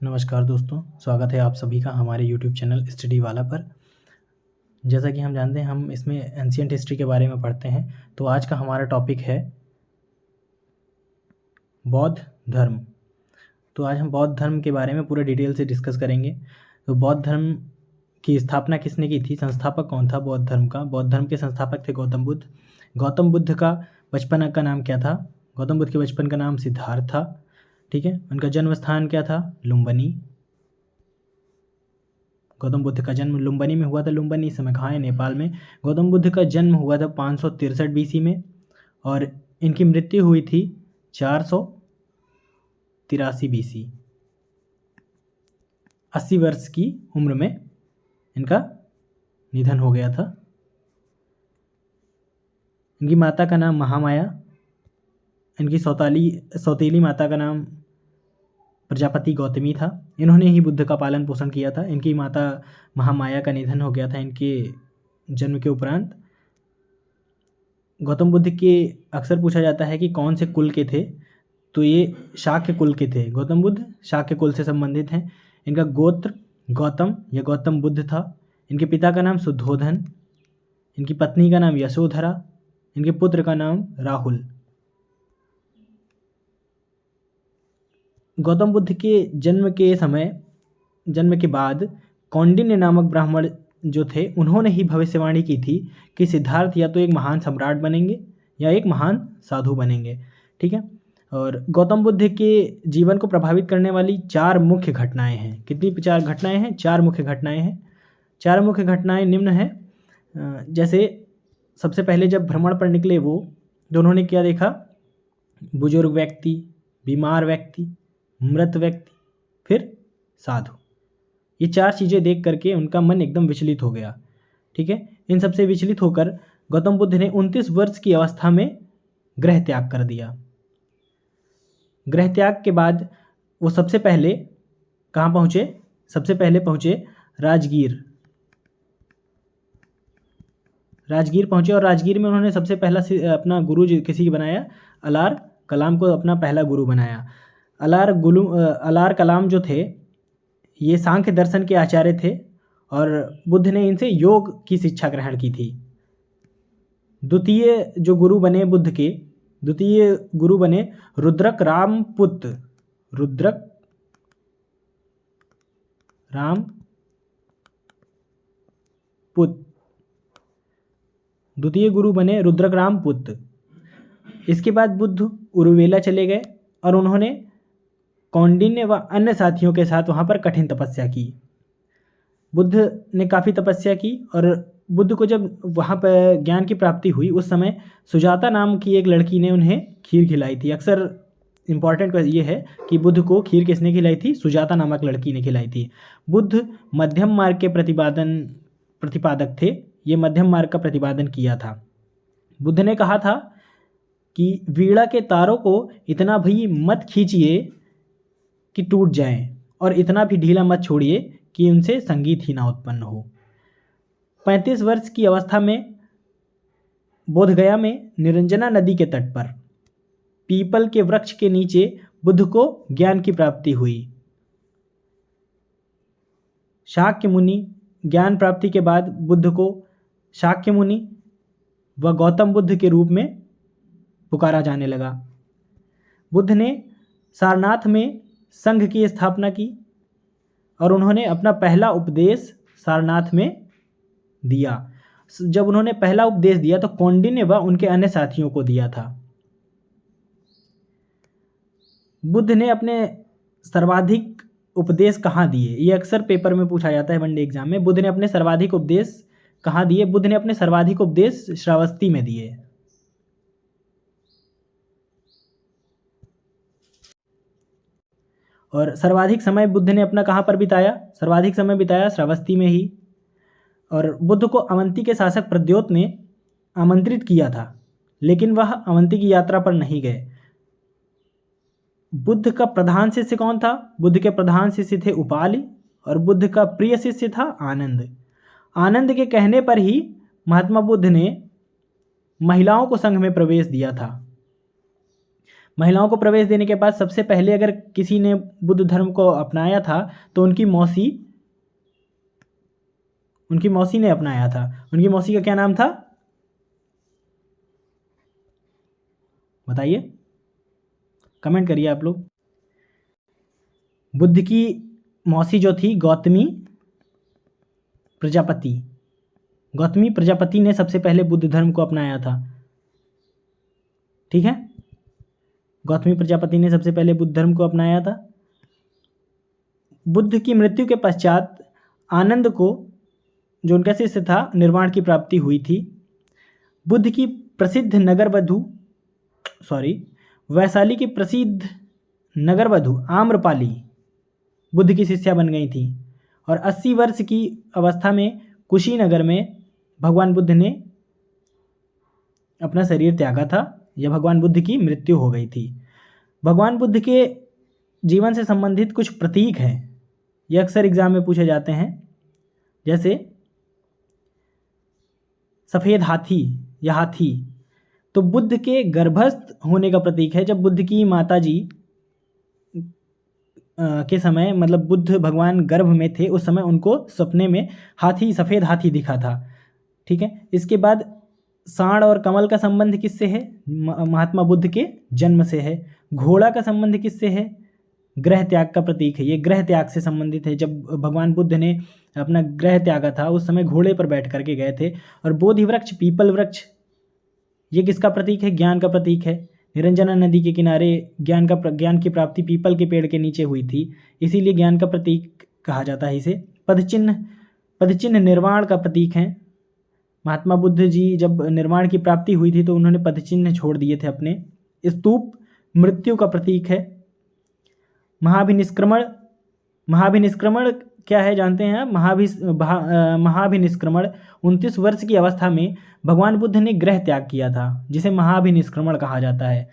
नमस्कार दोस्तों, स्वागत है आप सभी का हमारे यूट्यूब चैनल स्टडी वाला पर। जैसा कि हम जानते हैं, हम इसमें एंशिएंट हिस्ट्री के बारे में पढ़ते हैं। तो आज का हमारा टॉपिक है बौद्ध धर्म। तो आज हम बौद्ध धर्म के बारे में पूरे डिटेल से डिस्कस करेंगे। तो बौद्ध धर्म की स्थापना किसने की थी, संस्थापक कौन था बौद्ध धर्म का? बौद्ध धर्म के संस्थापक थे गौतम बुद्ध। गौतम बुद्ध का बचपन का नाम क्या था? गौतम बुद्ध के बचपन का नाम सिद्धार्थ था। ठीक है। उनका जन्म स्थान क्या था? लुम्बिनी। गौतम बुद्ध का जन्म लुम्बिनी में हुआ था। लुम्बिनी इस समय कहाँ है? नेपाल में। गौतम बुद्ध का जन्म हुआ था 563 BC में और इनकी मृत्यु हुई थी 483 BC। 80 वर्ष की उम्र में इनका निधन हो गया था। इनकी माता का नाम महामाया, इनकी सौतेली माता का नाम प्रजापति गौतमी था। इन्होंने ही बुद्ध का पालन पोषण किया था। इनकी माता महामाया का निधन हो गया था इनके जन्म के उपरांत। गौतम बुद्ध के अक्सर पूछा जाता है कि कौन से कुल के थे, तो ये शाक्य कुल के थे। गौतम बुद्ध शाक्य कुल से संबंधित हैं। इनका गोत्र गौतम या गौतम बुद्ध था। इनके पिता का नाम शुद्धोधन, इनकी पत्नी का नाम यशोधरा, इनके पुत्र का नाम राहुल। गौतम बुद्ध के जन्म के बाद कौंडिन्य नामक ब्राह्मण जो थे, उन्होंने ही भविष्यवाणी की थी कि सिद्धार्थ या तो एक महान सम्राट बनेंगे या एक महान साधु बनेंगे। ठीक है। और गौतम बुद्ध के जीवन को प्रभावित करने वाली 4 मुख्य घटनाएं हैं। कितनी 4 घटनाएं हैं? 4 मुख्य घटनाएं हैं। 4 मुख्य घटनाएं निम्न हैं। जैसे सबसे पहले जब भ्रमण पर निकले वो, तो उन्होंने क्या देखा? बुजुर्ग व्यक्ति, बीमार व्यक्ति, मृत व्यक्ति, फिर साधु। ये 4 चीज़ें देख करके उनका मन एकदम विचलित हो गया। ठीक है। इन सबसे विचलित होकर गौतम बुद्ध ने 29 वर्ष की अवस्था में गृह त्याग कर दिया। गृह त्याग के बाद वो सबसे पहले कहाँ पहुँचे? सबसे पहले पहुँचे राजगीर पहुँचे और राजगीर में उन्होंने सबसे पहला अपना गुरु किसी बनाया, अलार कलाम को अपना पहला गुरु बनाया। अलार कलाम जो थे, ये सांख्य दर्शन के आचार्य थे और बुद्ध ने इनसे योग की शिक्षा ग्रहण की थी। द्वितीय जो गुरु बने बुद्ध के, द्वितीय गुरु बने रुद्रक रामपुत। द्वितीय गुरु बने रुद्रक रामपुत। इसके बाद बुद्ध उरुवेला चले गए और उन्होंने कौंडिन्य व अन्य साथियों के साथ वहाँ पर कठिन तपस्या की। बुद्ध ने काफ़ी तपस्या की और बुद्ध को जब वहाँ पर ज्ञान की प्राप्ति हुई, उस समय सुजाता नाम की एक लड़की ने उन्हें खीर खिलाई थी। अक्सर इम्पॉर्टेंट ये है कि बुद्ध को खीर किसने खिलाई थी? सुजाता नामक लड़की ने खिलाई थी। बुद्ध मध्यम मार्ग के प्रतिपादक थे। ये मध्यम मार्ग का प्रतिपादन किया था। बुद्ध ने कहा था कि वीणा के तारों को इतना भी मत खींचिए कि टूट जाएं और इतना भी ढीला मत छोड़िए कि उनसे संगीत ही ना उत्पन्न हो। 35 वर्ष की अवस्था में बोधगया में निरंजना नदी के तट पर पीपल के वृक्ष के नीचे बुद्ध को ज्ञान की प्राप्ति हुई। शाक्य मुनि, ज्ञान प्राप्ति के बाद बुद्ध को शाक्य मुनि व गौतम बुद्ध के रूप में पुकारा जाने लगा। बुद्ध ने सारनाथ में संघ की स्थापना की और उन्होंने अपना पहला उपदेश सारनाथ में दिया। जब उन्होंने पहला उपदेश दिया तो कौंडिन्य व उनके अन्य साथियों को दिया था। बुद्ध ने अपने सर्वाधिक उपदेश कहाँ दिए? ये अक्सर पेपर में पूछा जाता है, वनडे एग्जाम में। बुद्ध ने अपने सर्वाधिक उपदेश कहाँ दिए? बुद्ध ने अपने सर्वाधिक उपदेश श्रावस्ती में दिए। और सर्वाधिक समय बुद्ध ने अपना कहाँ पर बिताया? सर्वाधिक समय बिताया श्रावस्ती में ही। और बुद्ध को अवंती के शासक प्रद्योत ने आमंत्रित किया था, लेकिन वह अवंती की यात्रा पर नहीं गए। बुद्ध का प्रधान शिष्य कौन था? बुद्ध के प्रधान शिष्य थे उपालि और बुद्ध का प्रिय शिष्य था आनंद। आनंद के कहने पर ही महात्मा बुद्ध ने महिलाओं को संघ में प्रवेश दिया था। महिलाओं को प्रवेश देने के बाद सबसे पहले अगर किसी ने बुद्ध धर्म को अपनाया था तो उनकी मौसी ने अपनाया था। उनकी मौसी का क्या नाम था, बताइए, कमेंट करिए आप लोग। बुद्ध की मौसी जो थी गौतमी प्रजापति ने सबसे पहले बुद्ध धर्म को अपनाया था। ठीक है, गौतमी प्रजापति ने सबसे पहले बुद्ध धर्म को अपनाया था। बुद्ध की मृत्यु के पश्चात आनंद को, जो उनका शिष्य था, निर्वाण की प्राप्ति हुई थी। बुद्ध की प्रसिद्ध वैशाली की प्रसिद्ध नगरवधु आम्रपाली बुद्ध की शिष्या बन गई थी और 80 वर्ष की अवस्था में कुशीनगर में भगवान बुद्ध ने अपना शरीर त्यागा था या भगवान बुद्ध की मृत्यु हो गई थी। भगवान बुद्ध के जीवन से संबंधित कुछ प्रतीक हैं, ये अक्सर एग्जाम में पूछे जाते हैं, जैसे सफ़ेद हाथी या हाथी तो बुद्ध के गर्भस्थ होने का प्रतीक है। जब बुद्ध की माता जी के समय, मतलब बुद्ध भगवान गर्भ में थे, उस समय उनको सपने में सफ़ेद हाथी दिखा था। ठीक है, इसके बाद सांड और कमल का संबंध किससे है, महात्मा बुद्ध के जन्म से है। घोड़ा का संबंध किससे है, ग्रह त्याग का प्रतीक है, ये ग्रह त्याग से संबंधित है। जब भगवान बुद्ध ने अपना ग्रह त्यागा था उस समय घोड़े पर बैठ करके गए थे। और बोधि वृक्ष, पीपल वृक्ष, ये किसका प्रतीक है, ज्ञान का प्रतीक है। निरंजना नदी के किनारे ज्ञान की प्राप्ति पीपल के पेड़ के नीचे हुई थी, इसीलिए ज्ञान का प्रतीक कहा जाता है इसे। पदचिन्ह निर्वाण का प्रतीक है। महात्मा बुद्ध जी जब निर्वाण की प्राप्ति हुई थी तो उन्होंने पदचिन्ह छोड़ दिए थे अपने। स्तूप मृत्यु का प्रतीक है। महाभिनिष्क्रमण क्या है जानते हैं आप? महाभिनिष्क्रमण 29 वर्ष की अवस्था में भगवान बुद्ध ने ग्रह त्याग किया था, जिसे महाभिनिष्क्रमण कहा जाता है।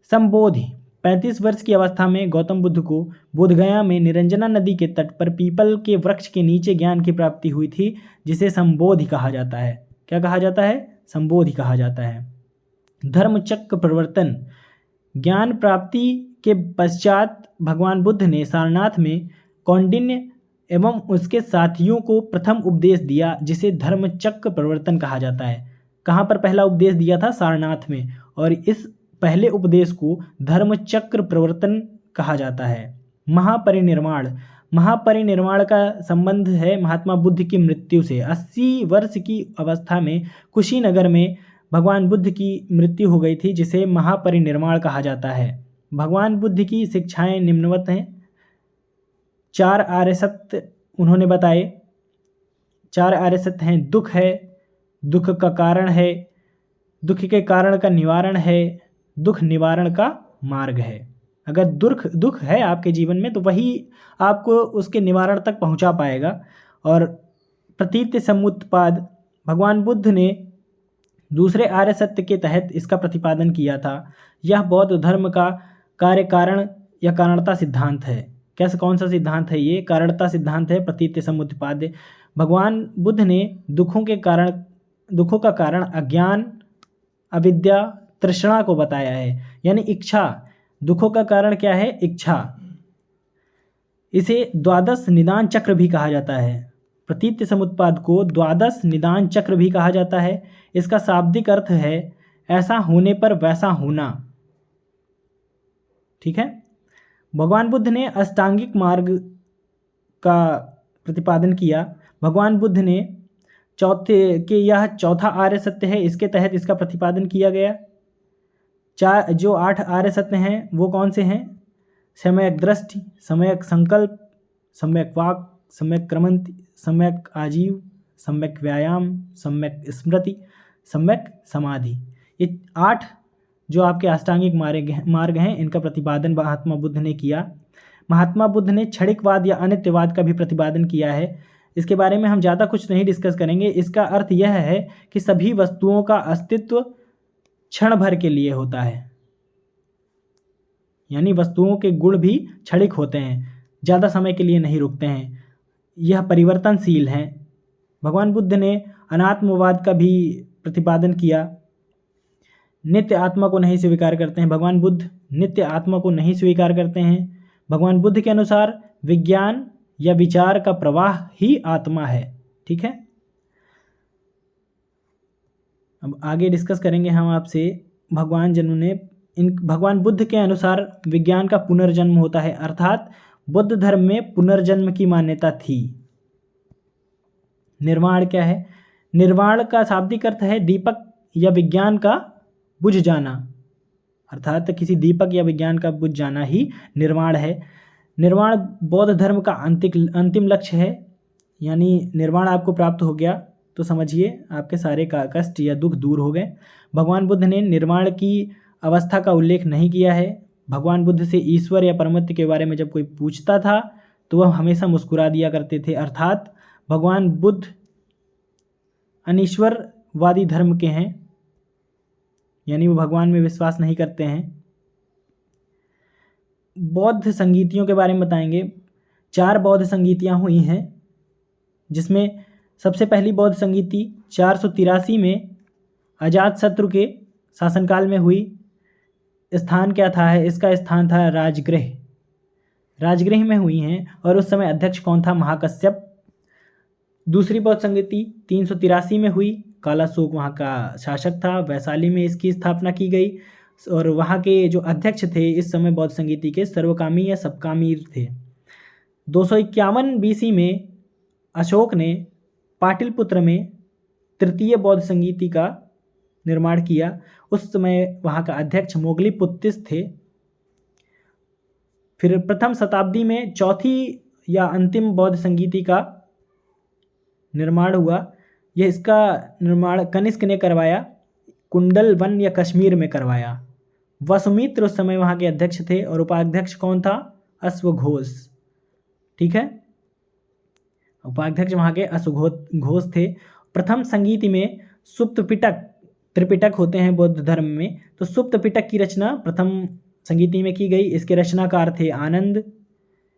संबोधि 35 वर्ष की अवस्था में गौतम बुद्ध को बोधगया में निरंजना नदी के तट पर पीपल के वृक्ष के नीचे ज्ञान की प्राप्ति हुई थी, जिसे संबोधि कहा जाता है। क्या कहा जाता है? संबोधि कहा जाता है। धर्मचक्र प्रवर्तन, ज्ञान प्राप्ति के पश्चात भगवान बुद्ध ने सारनाथ में कौंडिन्य एवं उसके साथियों को प्रथम उपदेश दिया, जिसे धर्मचक्र प्रवर्तन कहा जाता है। कहाँ पर पहला उपदेश दिया था? सारनाथ में। और इस पहले उपदेश को धर्मचक्र प्रवर्तन कहा जाता है। महापरिनिर्वाण का संबंध है महात्मा बुद्ध की मृत्यु से। 80 वर्ष की अवस्था में कुशीनगर में भगवान बुद्ध की मृत्यु हो गई थी, जिसे महापरिनिर्वाण कहा जाता है। भगवान बुद्ध की शिक्षाएं निम्नवत हैं। 4 आर्य सत्य उन्होंने बताए। 4 आर्य सत्य हैं: दुख है, दुख का कारण है, दुख के कारण का निवारण है, दुख निवारण का मार्ग है। अगर दुख है आपके जीवन में तो वही आपको उसके निवारण तक पहुंचा पाएगा। और प्रतीत्य समुत्पाद, भगवान बुद्ध ने दूसरे आर्य सत्य के तहत इसका प्रतिपादन किया था। यह बौद्ध धर्म का कार्य कारण या कारणता सिद्धांत है। कैसे, कौन सा सिद्धांत है ये? कारणता सिद्धांत है, प्रतीत्य समुत्पाद्य। भगवान बुद्ध ने दुखों का कारण अज्ञान, अविद्या, तृष्णा को बताया है, यानी इच्छा। दुखों का कारण क्या है? इच्छा। इसे द्वादश निदान चक्र भी कहा जाता है। प्रतीत्य समुत्पाद को द्वादश निदान चक्र भी कहा जाता है। इसका शाब्दिक अर्थ है ऐसा होने पर वैसा होना। ठीक है। भगवान बुद्ध ने अष्टांगिक मार्ग का प्रतिपादन किया। भगवान बुद्ध ने यह चौथा आर्य सत्य है, इसके तहत इसका प्रतिपादन किया गया। 8 आर्य सत्य हैं वो कौन से हैं? सम्यक दृष्टि, सम्यक संकल्प, सम्यक वाक, सम्यक क्रमंति, सम्यक आजीव, सम्यक व्यायाम, सम्यक स्मृति, सम्यक समाधि। ये 8 जो आपके अष्टांगिक मार्ग हैं, इनका प्रतिपादन महात्मा बुद्ध ने किया। महात्मा बुद्ध ने क्षणिकवाद या अनित्यवाद का भी प्रतिपादन किया है। इसके बारे में हम ज़्यादा कुछ नहीं डिस्कस करेंगे। इसका अर्थ यह है कि सभी वस्तुओं का अस्तित्व क्षण भर के लिए होता है, यानी वस्तुओं के गुण भी क्षणिक होते हैं, ज़्यादा समय के लिए नहीं रुकते हैं, यह परिवर्तनशील हैं। भगवान बुद्ध ने अनात्मवाद का भी प्रतिपादन किया। नित्य आत्मा को नहीं स्वीकार करते हैं। भगवान बुद्ध नित्य आत्मा को नहीं स्वीकार करते हैं। भगवान बुद्ध के अनुसार विज्ञान या विचार का प्रवाह ही आत्मा है। ठीक है, अब आगे डिस्कस करेंगे हम आपसे। भगवान बुद्ध के अनुसार विज्ञान का पुनर्जन्म होता है, अर्थात बुद्ध धर्म में पुनर्जन्म की मान्यता थी। निर्वाण क्या है? निर्वाण का शाब्दिक अर्थ है दीपक या विज्ञान का बुझ जाना, अर्थात किसी दीपक या विज्ञान का बुझ जाना ही निर्वाण है। निर्वाण बौद्ध धर्म का अंतिम लक्ष्य है, यानी निर्वाण आपको प्राप्त हो गया तो समझिए आपके सारे कष्ट या दुख दूर हो गए। भगवान बुद्ध ने निर्वाण की अवस्था का उल्लेख नहीं किया है। भगवान बुद्ध से ईश्वर या परमात्मा के बारे में जब कोई पूछता था तो वह हमेशा मुस्कुरा दिया करते थे, अर्थात भगवान बुद्ध अनीश्वरवादी धर्म के हैं, यानी वो भगवान में विश्वास नहीं करते हैं। बौद्ध संगीतियों के बारे में बताएंगे। 4 बौद्ध संगीतियाँ हुई हैं, जिसमें सबसे पहली बौद्ध संगीति 483 में अजातशत्रु के शासनकाल में हुई। स्थान क्या था? इसका स्थान था राजगृह में हुई हैं, और उस समय अध्यक्ष कौन था? महाकश्यप। दूसरी बौद्ध संगीति 383 में हुई। कालाशोक वहाँ का शासक था, वैशाली में इसकी स्थापना की गई, और वहाँ के जो अध्यक्ष थे इस समय बौद्ध संगीति के सर्वकामी या सबकामी थे। 251 BC में अशोक ने पाटलिपुत्र में तृतीय बौद्ध संगीति का निर्माण किया। उस समय वहाँ का अध्यक्ष मोगलीपुत्तिस थे। फिर प्रथम शताब्दी में चौथी या अंतिम बौद्ध संगीति का निर्माण हुआ। इसका निर्माण कनिष्क ने करवाया, कुंडल वन या कश्मीर में करवाया। वसुमित्र उस समय वहाँ के अध्यक्ष थे, और उपाध्यक्ष कौन था? अश्वघोष। ठीक है, उपाध्यक्ष वहाँ के अश्वघोष थे। प्रथम संगीति में सुप्त पिटक, त्रिपिटक होते हैं बौद्ध धर्म में, तो सुप्त पिटक की रचना प्रथम संगीति में की गई। इसके रचनाकार थे आनंद।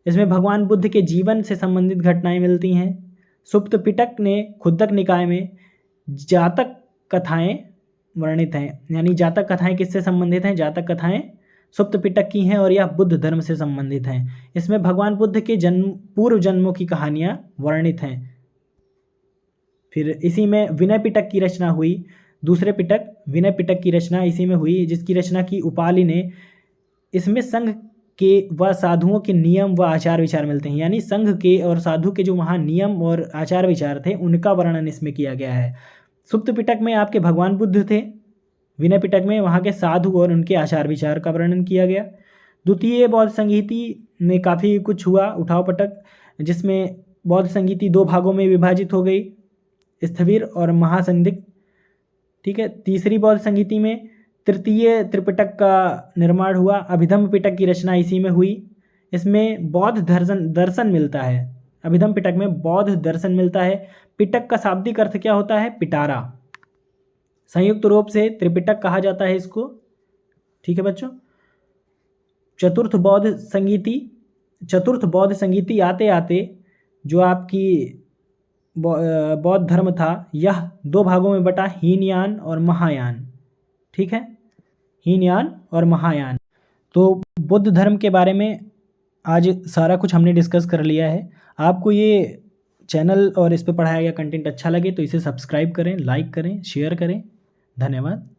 इसमें भगवान बुद्ध के जीवन से संबंधित घटनाएं मिलती हैं। सुप्त पिटक ने खुद्दक निकाय में जातक कथाएं वर्णित हैं, यानी जातक कथाएं किससे संबंधित हैं? जातक कथाएं सुप्त पिटक की हैं, और यह बुद्ध धर्म से संबंधित हैं। इसमें भगवान बुद्ध के पूर्व जन्मों की कहानियां वर्णित हैं। फिर इसी में विनय पिटक की रचना हुई। दूसरे पिटक विनय पिटक की रचना इसी में हुई, जिसकी रचना की उपाली ने। इसमें संघ के व साधुओं के नियम व आचार विचार मिलते हैं, यानी संघ के और साधु के जो वहाँ नियम और आचार विचार थे उनका वर्णन इसमें किया गया है। सुप्त पिटक में आपके भगवान बुद्ध थे, विनय पिटक में वहाँ के साधु और उनके आचार विचार का वर्णन किया गया। द्वितीय बौद्ध संगीति में काफ़ी कुछ हुआ उठाव पटक, जिसमें बौद्ध संगीति 2 भागों में विभाजित हो गई, स्थविर और महासंदिग्ध। ठीक है, तीसरी बौद्ध संगीति में तृतीय त्रिपिटक का निर्माण हुआ। अभिधम्म पिटक की रचना इसी में हुई। इसमें बौद्ध दर्शन मिलता है। अभिधम्म पिटक में बौद्ध दर्शन मिलता है। पिटक का शाब्दिक अर्थ क्या होता है? पिटारा। संयुक्त रूप से त्रिपिटक कहा जाता है इसको। ठीक है बच्चों, चतुर्थ बौद्ध संगीति आते आते जो आपकी बौद्ध धर्म था, यह 2 भागों में बटा, हीनयान और महायान। ठीक है, हीनयान और महायान। तो बुद्ध धर्म के बारे में आज सारा कुछ हमने डिस्कस कर लिया है। आपको ये चैनल और इस पे पढ़ाया गया कंटेंट अच्छा लगे तो इसे सब्सक्राइब करें, लाइक करें, शेयर करें। धन्यवाद।